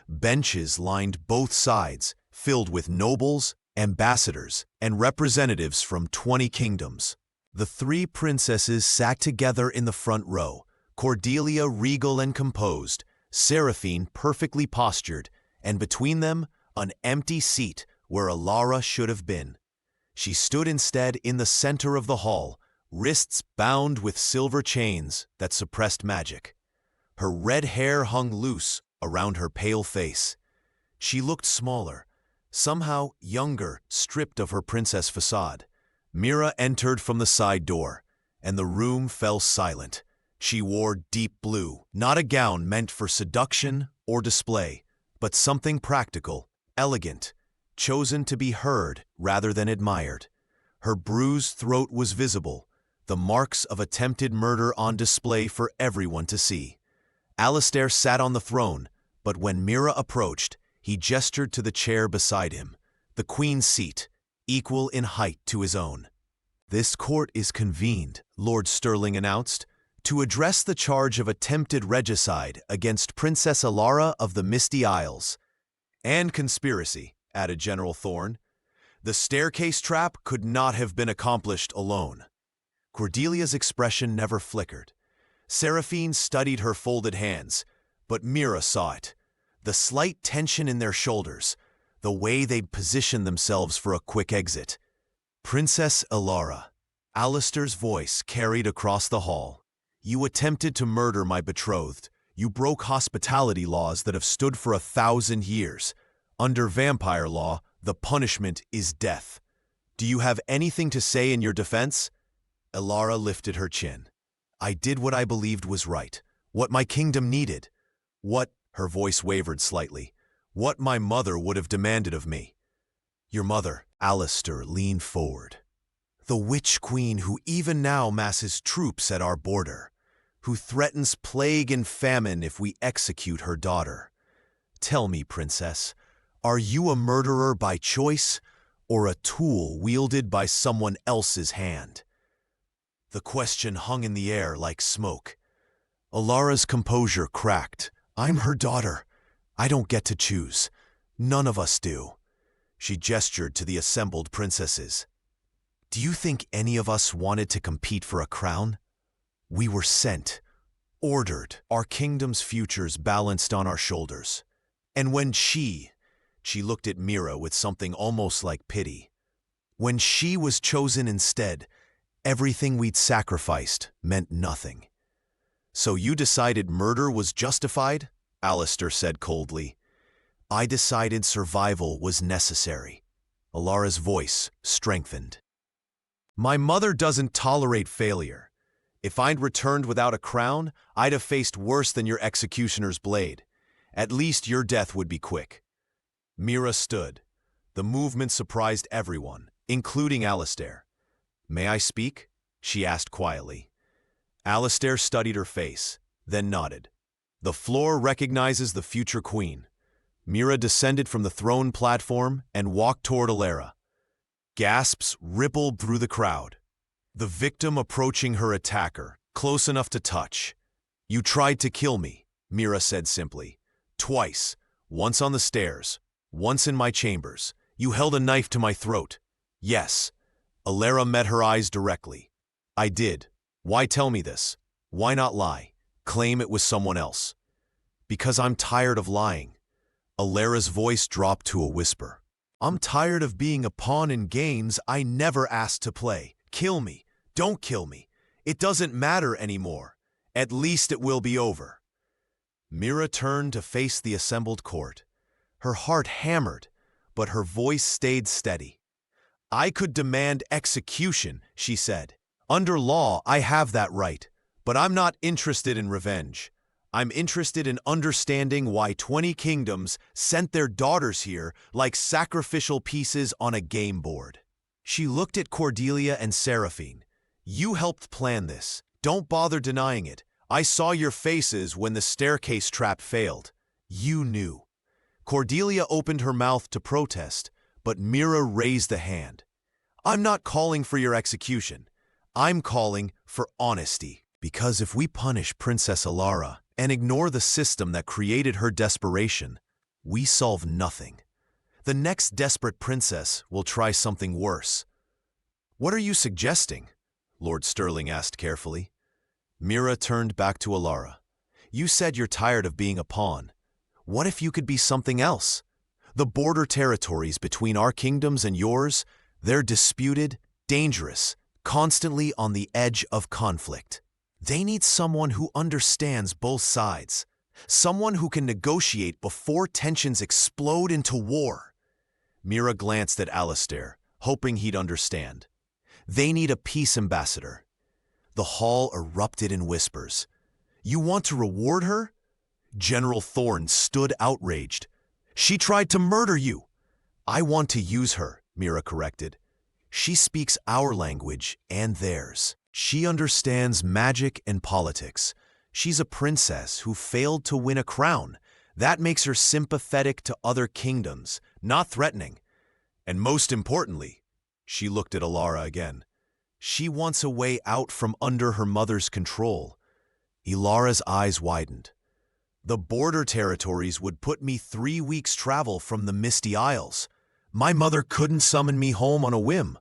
Benches lined both sides, filled with nobles, ambassadors, and representatives from 20 kingdoms. The three princesses sat together in the front row, Cordelia regal and composed, Seraphine perfectly postured, and between them, an empty seat where Alara should have been. She stood instead in the center of the hall, wrists bound with silver chains that suppressed magic. Her red hair hung loose around her pale face. She looked smaller, somehow younger, stripped of her princess facade. Mira entered from the side door, and the room fell silent. She wore deep blue, not a gown meant for seduction or display, but something practical, elegant, chosen to be heard rather than admired. Her bruised throat was visible, the marks of attempted murder on display for everyone to see. Alistair sat on the throne, but when Mira approached, he gestured to the chair beside him, the queen's seat, equal in height to his own. "This court is convened," Lord Stirling announced, "to address the charge of attempted regicide against Princess Alara of the Misty Isles." "And conspiracy," added General Thorne. "The staircase trap could not have been accomplished alone." Cordelia's expression never flickered. Seraphine studied her folded hands, but Mira saw it. The slight tension in their shoulders, the way they'd positioned themselves for a quick exit. "Princess Alara," Alistair's voice carried across the hall. "You attempted to murder my betrothed. You broke hospitality laws that have stood for 1,000 years. Under vampire law, the punishment is death. Do you have anything to say in your defense?" Alara lifted her chin. "I did what I believed was right, what my kingdom needed. What," her voice wavered slightly, "what my mother would have demanded of me." "Your mother," Alistair leaned forward. "The witch queen who even now masses troops at our border, who threatens plague and famine if we execute her daughter. Tell me, princess, are you a murderer by choice or a tool wielded by someone else's hand?" The question hung in the air like smoke. Alara's composure cracked. "I'm her daughter. I don't get to choose. None of us do." She gestured to the assembled princesses. "Do you think any of us wanted to compete for a crown? We were sent, ordered, our kingdom's futures balanced on our shoulders. And when she looked at Mira with something almost like pity. When she was chosen instead, everything we'd sacrificed meant nothing." "So you decided murder was justified?" Alistair said coldly. "I decided survival was necessary." Alara's voice strengthened. "My mother doesn't tolerate failure. If I'd returned without a crown, I'd have faced worse than your executioner's blade. At least your death would be quick." Mira stood. The movement surprised everyone, including Alistair. "May I speak?" she asked quietly. Alistair studied her face, then nodded. "The floor recognizes the future queen." Mira descended from the throne platform and walked toward Alara. Gasps rippled through the crowd. The victim approaching her attacker, close enough to touch. "You tried to kill me," Mira said simply. "Twice, once on the stairs, once in my chambers. You held a knife to my throat." "Yes." Alara met her eyes directly. "I did. Why tell me this? Why not lie? Claim it was someone else?" "Because I'm tired of lying." Alara's voice dropped to a whisper. "I'm tired of being a pawn in games I never asked to play. Kill me. Don't kill me. It doesn't matter anymore. At least it will be over." Mira turned to face the assembled court. Her heart hammered, but her voice stayed steady. "I could demand execution," she said. Under law, I have that right, but I'm not interested in revenge. I'm interested in understanding why 20 kingdoms sent their daughters here like sacrificial pieces on a game board. She looked at Cordelia and Seraphine. You helped plan this. Don't bother denying it. I saw your faces when the staircase trap failed. You knew. Cordelia opened her mouth to protest, but Mira raised the hand. I'm not calling for your execution. I'm calling for honesty. Because if we punish Princess Alara and ignore the system that created her desperation, we solve nothing. The next desperate princess will try something worse. What are you suggesting? Lord Sterling asked carefully. Mira turned back to Alara. You said you're tired of being a pawn. What if you could be something else? The border territories between our kingdoms and yours, they're disputed, dangerous, constantly on the edge of conflict. They need someone who understands both sides, someone who can negotiate before tensions explode into war. Mira glanced at Alistair, hoping he'd understand. They need a peace ambassador. The hall erupted in whispers. You want to reward her? General Thorne stood outraged. She tried to murder you. I want to use her, Mira corrected. She speaks our language and theirs. She understands magic and politics. She's a princess who failed to win a crown. That makes her sympathetic to other kingdoms, not threatening. And most importantly, she looked at Alara again. She wants a way out from under her mother's control. Ilara's eyes widened. The border territories would put me 3 weeks' travel from the Misty Isles. My mother couldn't summon me home on a whim.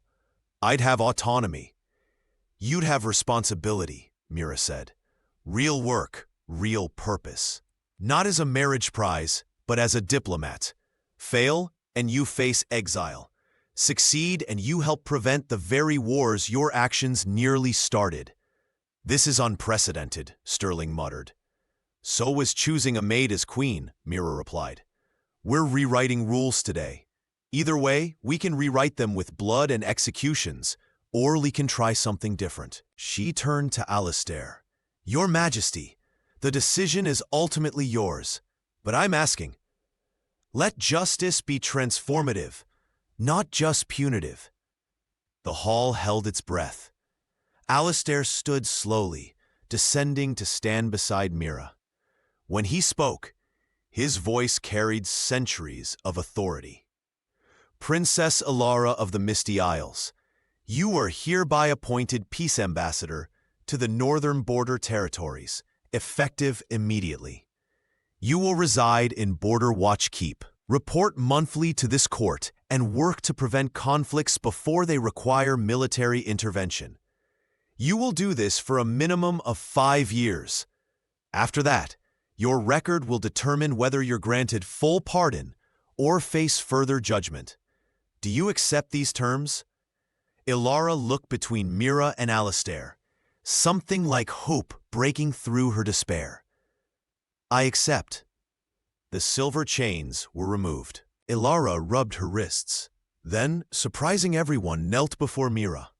I'd have autonomy. You'd have responsibility, Mira said. Real work, real purpose. Not as a marriage prize, but as a diplomat. Fail, and you face exile. Succeed, and you help prevent the very wars your actions nearly started. This is unprecedented, Sterling muttered. So was choosing a maid as queen, Mira replied. We're rewriting rules today. Either way, we can rewrite them with blood and executions, or we can try something different. She turned to Alistair. Your Majesty, the decision is ultimately yours, but I'm asking, let justice be transformative, not just punitive. The hall held its breath. Alistair stood slowly, descending to stand beside Mira. When he spoke, his voice carried centuries of authority. Princess Alara of the Misty Isles, you are hereby appointed peace ambassador to the northern border territories, effective immediately. You will reside in Border Watch Keep, report monthly to this court, and work to prevent conflicts before they require military intervention. You will do this for a minimum of 5 years. After that, your record will determine whether you're granted full pardon or face further judgment. Do you accept these terms? Ilara looked between Mira and Alistair, something like hope breaking through her despair. I accept. The silver chains were removed. Ilara rubbed her wrists. Then, surprising everyone, knelt before Mira.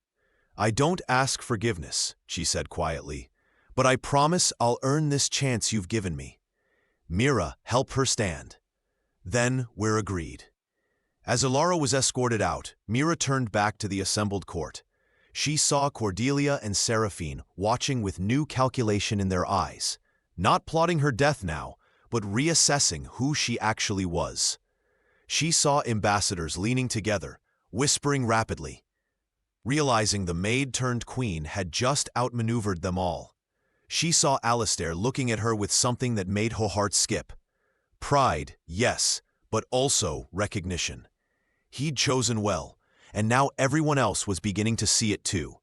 I don't ask forgiveness, she said quietly, but I promise I'll earn this chance you've given me. Mira, help her stand. Then we're agreed. As Ilara was escorted out, Mira turned back to the assembled court. She saw Cordelia and Seraphine watching with new calculation in their eyes, not plotting her death now, but reassessing who she actually was. She saw ambassadors leaning together, whispering rapidly, realizing the maid-turned-queen had just outmaneuvered them all. She saw Alistair looking at her with something that made her heart skip. Pride, yes, but also recognition. He'd chosen well, and now everyone else was beginning to see it too.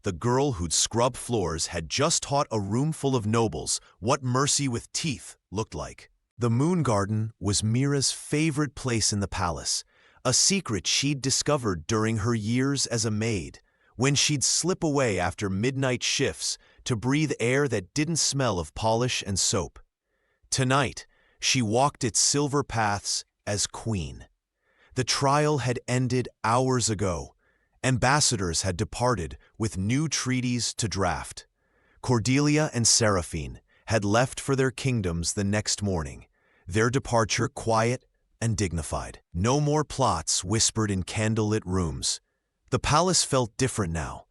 The girl who'd scrubbed floors had just taught a room full of nobles what mercy with teeth looked like. The Moon Garden was Mira's favorite place in the palace, a secret she'd discovered during her years as a maid, when she'd slip away after midnight shifts to breathe air that didn't smell of polish and soap. Tonight, she walked its silver paths as queen. The trial had ended hours ago, Ambassadors had departed with new treaties to draft. Cordelia and Seraphine had left for their kingdoms the next morning, their departure quiet and dignified. No more plots whispered in candlelit rooms. The palace felt different now.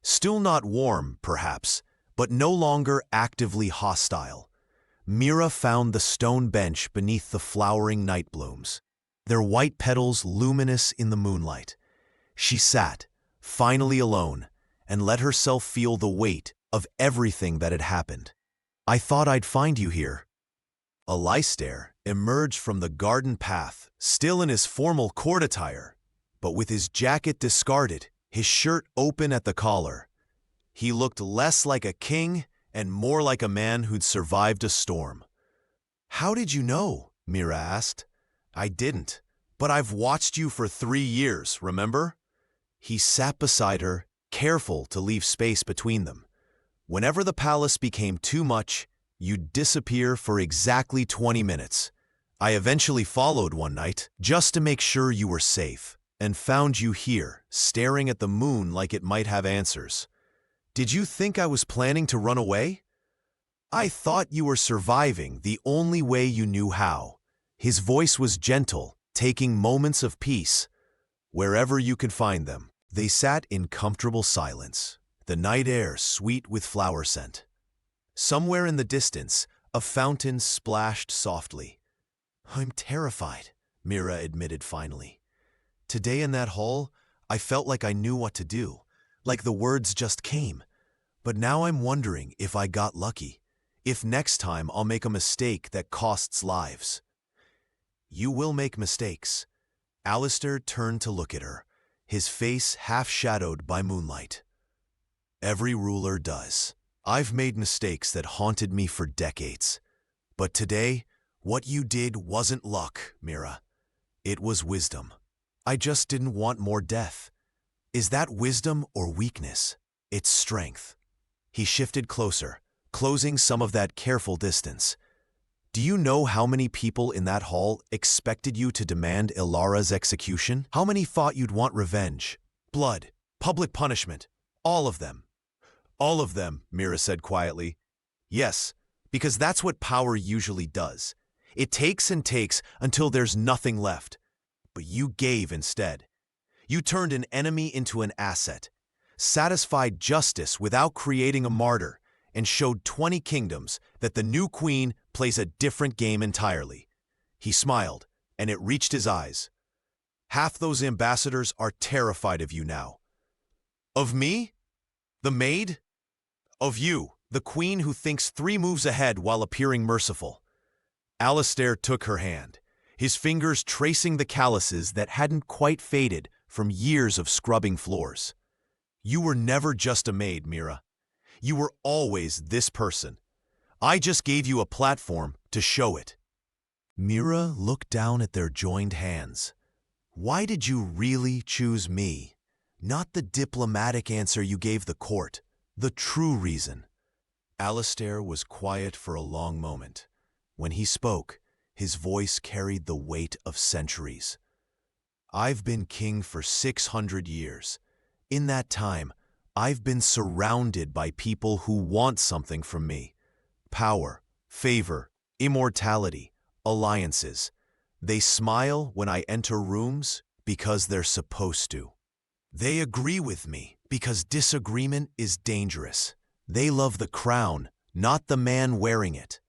Still not warm, perhaps, but no longer actively hostile. Mira found the stone bench beneath the flowering night blooms, their white petals luminous in the moonlight. She sat, finally alone, and let herself feel the weight of everything that had happened. "I thought I'd find you here." Alistair emerged from the garden path, still in his formal court attire, but with his jacket discarded, his shirt open at the collar. He looked less like a king and more like a man who'd survived a storm. "How did you know?" Mira asked. "I didn't, but I've watched you for 3 years, remember?" He sat beside her, careful to leave space between them. "Whenever the palace became too much, you'd disappear for exactly 20 minutes. I eventually followed one night, just to make sure you were safe, and found you here, staring at the moon like it might have answers. Did you think I was planning to run away? I thought you were surviving the only way you knew how." His voice was gentle, taking moments of peace, wherever you could find them. They sat in comfortable silence, the night air sweet with flower scent. Somewhere in the distance, a fountain splashed softly. "I'm terrified," Mira admitted finally. "Today in that hall, I felt like I knew what to do, like the words just came. But now I'm wondering if I got lucky, if next time I'll make a mistake that costs lives." "You will make mistakes." Alistair turned to look at her, his face half-shadowed by moonlight. "Every ruler does. I've made mistakes that haunted me for decades. But today, what you did wasn't luck, Mira. It was wisdom. I just didn't want more death. Is that wisdom or weakness? It's strength." He shifted closer, closing some of that careful distance. "Do you know how many people in that hall expected you to demand Ilara's execution? How many thought you'd want revenge, blood, public punishment? All of them." "All of them," Mira said quietly. "Yes, because that's what power usually does. It takes and takes until there's nothing left. But you gave instead. You turned an enemy into an asset, satisfied justice without creating a martyr, and showed 20 kingdoms that the new queen plays a different game entirely." He smiled, and it reached his eyes. "Half those ambassadors are terrified of you now." "Of me? The maid? Of you, the queen who thinks 3 moves ahead while appearing merciful." Alistair took her hand, his fingers tracing the calluses that hadn't quite faded from years of scrubbing floors. "You were never just a maid, Mira. You were always this person. I just gave you a platform to show it." Mira looked down at their joined hands. "Why did you really choose me? Not the diplomatic answer you gave the court, the true reason." Alistair was quiet for a long moment. When he spoke, his voice carried the weight of centuries. "I've been king for 600 years. In that time, I've been surrounded by people who want something from me. Power, favor, immortality, alliances. They smile when I enter rooms because they're supposed to. They agree with me because disagreement is dangerous. They love the crown, not the man wearing it."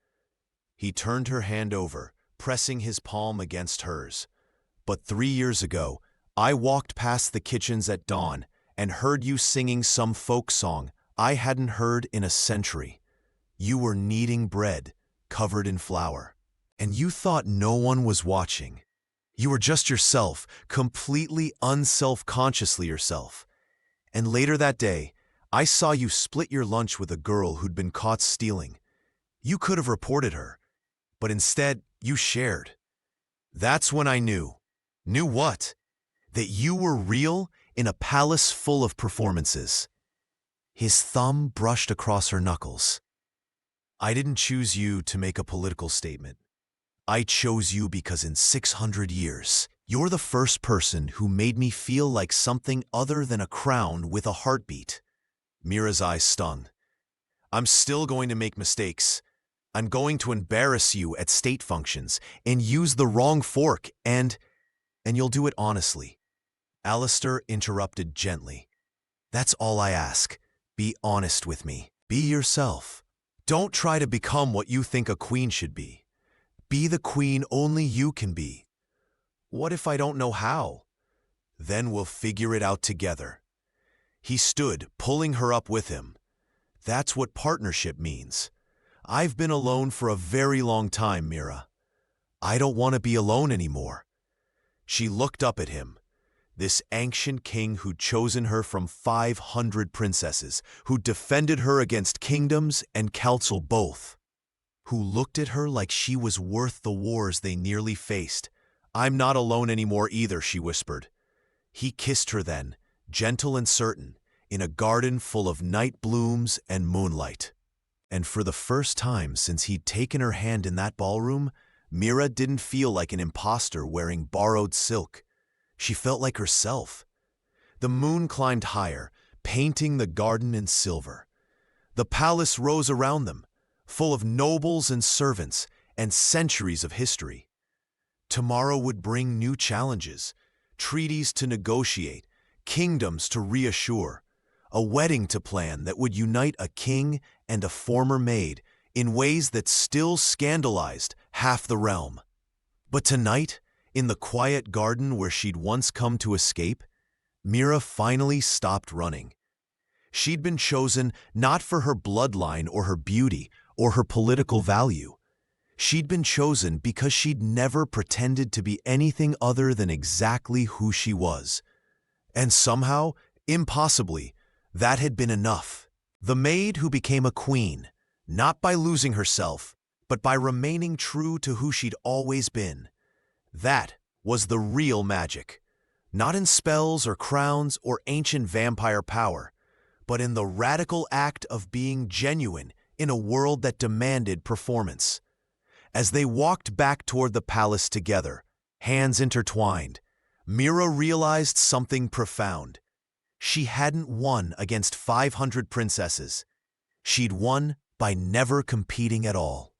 He turned her hand over, pressing his palm against hers. "But 3 years ago, I walked past the kitchens at dawn and heard you singing some folk song I hadn't heard in a century. You were kneading bread, covered in flour. And you thought no one was watching. You were just yourself, completely unself-consciously yourself. And later that day, I saw you split your lunch with a girl who'd been caught stealing. You could have reported her, but instead, you shared. That's when I knew. Knew what? That you were real in a palace full of performances." His thumb brushed across her knuckles. "I didn't choose you to make a political statement. I chose you because in 600 years, You're the first person who made me feel like something other than a crown with a heartbeat. Mira's eyes stung. I'm still going to make mistakes. I'm going to embarrass you at state functions and use the wrong fork and you'll do it honestly. Alistair interrupted gently. That's all I ask. Be honest with me. Be yourself. Don't try to become what you think a queen should be. Be the queen only you can be. What if I don't know how? Then we'll figure it out together. He stood, pulling her up with him. That's what partnership means. I've been alone for a very long time, Mira. I don't want to be alone anymore. She looked up at him. This ancient king who'd chosen her from 500 princesses, who defended her against kingdoms and council both, who looked at her like she was worth the wars they nearly faced. I'm not alone anymore either, she whispered. He kissed her then, gentle and certain, in a garden full of night blooms and moonlight. And for the first time since he'd taken her hand in that ballroom, Mira didn't feel like an imposter wearing borrowed silk. She felt like herself. The moon climbed higher, painting the garden in silver. The palace rose around them, full of nobles and servants and centuries of history. Tomorrow would bring new challenges, treaties to negotiate, kingdoms to reassure, a wedding to plan that would unite a king and a former maid in ways that still scandalized half the realm. But tonight, in the quiet garden where she'd once come to escape, Mira finally stopped running. She'd been chosen not for her bloodline or her beauty or her political value. She'd been chosen because she'd never pretended to be anything other than exactly who she was. And somehow, impossibly, that had been enough. The maid who became a queen, not by losing herself, but by remaining true to who she'd always been. That was the real magic, not in spells or crowns or ancient vampire power, but in the radical act of being genuine in a world that demanded performance. As they walked back toward the palace together, hands intertwined, Mira realized something profound. She hadn't won against 500 princesses. She'd won by never competing at all.